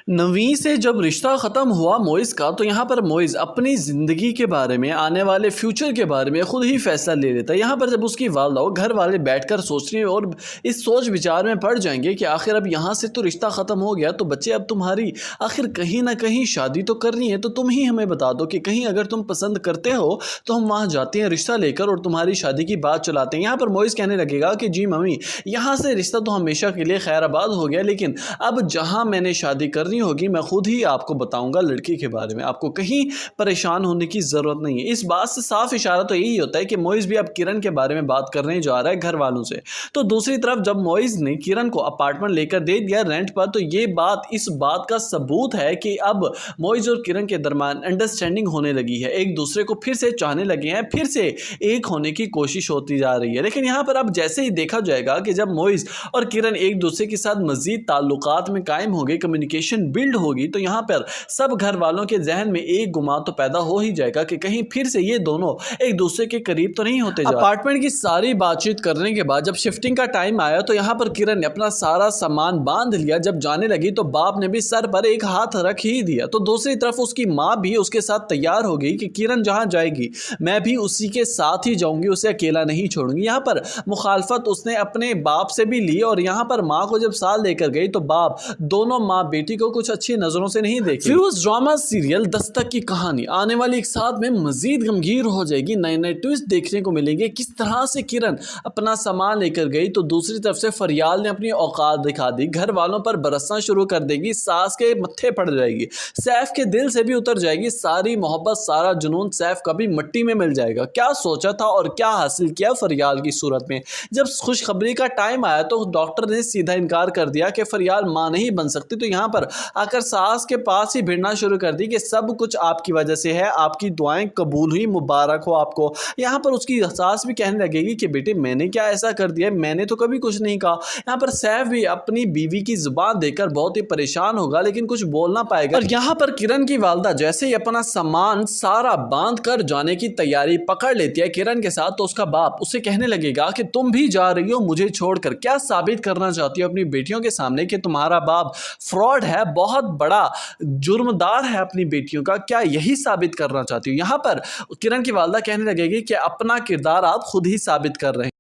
नवीं से जब रिश्ता ख़त्म हुआ मोइज़ का, तो यहाँ पर मोइज़ अपनी ज़िंदगी के बारे में, आने वाले फ्यूचर के बारे में खुद ही फैसला ले लेता है। यहाँ पर जब उसकी वालदा और घर वाले बैठकर सोच रही हैं और इस सोच विचार में पड़ जाएंगे कि आखिर अब यहाँ से तो रिश्ता ख़त्म हो गया, तो बच्चे अब तुम्हारी आखिर कहीं ना कहीं शादी तो करनी है, तो तुम ही हमें बता दो कि कहीं अगर तुम पसंद करते हो तो हम वहाँ जाते हैं रिश्ता लेकर और तुम्हारी शादी की बात चलाते हैं। यहाँ पर मोइज़ कहने लगेगा कि जी मम्मी, यहाँ से रिश्ता तो हमेशा के लिए खैराबाद हो गया, लेकिन अब जहाँ मैंने शादी करनी होगी मैं खुद ही आपको बताऊंगा लड़की के बारे में, आपको कहीं परेशान होने की ज़रूरत नहीं है। इस बात से साफ इशारा तो यही होता है कि मोइज़ भी अब किरण के बारे में बात करने जा रहा है घर वालों से। तो दूसरी तरफ जब मोइज़ ने किरण को अपार्टमेंट लेकर दे दिया रेंट पर, तो ये बात इस बात का सबूत है कि अब मोइज़ और किरण के दरमियान अंडरस्टैंडिंग होने लगी है, एक दूसरे को फिर से चाहने लगे हैं, फिर से एक होने की कोशिश होती जा रही है। लेकिन यहाँ पर अब जैसे ही देखा जाएगा कि जब मोइज़ और किरण एक दूसरे के साथ मज़ीद ताल्लुकात में कायम हो गए, कम्युनिकेशन बिल्ड होगी, तो यहाँ पर सब घर वालों के जहन में एक गुमा तो पैदा हो ही जाएगा कि कहीं फिर से ये दोनों एक दूसरे के करीब तो नहीं होते जा रहे। अपार्टमेंट की सारी बातचीत करने के बाद जब शिफ्टिंग का टाइम आया, तो यहाँ पर किरण ने अपना सारा सामान बांध लिया। जब जाने लगी तो बाप ने भी सर पर एक हाथ रख ही दिया। तो दूसरी तरफ उसकी माँ भी उसके साथ तैयार हो गई कि किरण जहाँ जाएगी मैं भी उसी के साथ ही जाऊंगी, उसे अकेला नहीं छोड़ूंगी। यहाँ पर मुखालफत उसने अपने बाप से भी ली और यहाँ पर माँ को जब साथ लेकर गई तो बाप दोनों माँ बेटी को कुछ अच्छी नजरों से नहीं देखे। फ्यूज ड्रामा सीरियल दस्तक की कहानी आने वाली एक साथ में मजीद गमगीर हो जाएगी, नए नए ट्विस्ट देखने को मिलेंगे। किस तरह से किरण अपना सामान लेकर गई तो दूसरी तरफ से फरियाल ने अपनी औकात दिखा दी, घर वालों पर बरसना शुरू कर देगी, सास के मत्थे पड़ जाएगी, सैफ के दिल से भी उतर जाएगी, सारी मोहब्बत सारा जुनून सैफ का भी मिट्टी में मिल जाएगा। क्या सोचा था और क्या हासिल किया फरियाल की सूरत में। जब खुशखबरी का टाइम आया तो डॉक्टर ने सीधा इनकार कर दिया कि फरियाल मां नहीं बन सकती। तो यहाँ पर आकर सास के पास ही भिड़ना शुरू कर दी कि सब कुछ आपकी वजह से है, आपकी दुआएं कबूल हुई, मुबारक हो आपको। यहाँ पर उसकी सास भी कहने लगेगी कि बेटे मैंने क्या ऐसा कर दिया, मैंने तो कभी कुछ नहीं कहा। यहाँ पर सैफ भी अपनी बीवी की जुबान देखकर बहुत ही परेशान होगा, लेकिन कुछ बोल ना पाएगा। और यहाँ पर किरण की वालदा जैसे ही अपना सामान सारा बांध कर जाने की तैयारी पकड़ लेती है किरण के साथ, तो उसका बाप उसे कहने लगेगा कि तुम भी जा रही हो मुझे छोड़कर, क्या साबित करना चाहती हो अपनी बेटियों के सामने कि तुम्हारा बाप फ्रॉड है, बहुत बड़ा जुर्मदार है अपनी बेटियों का, क्या यही साबित करना चाहती हो। यहाँ पर किरण की वालदा कहने लगेगी कि अपना किरदार आप खुद ही साबित कर रहे हैं।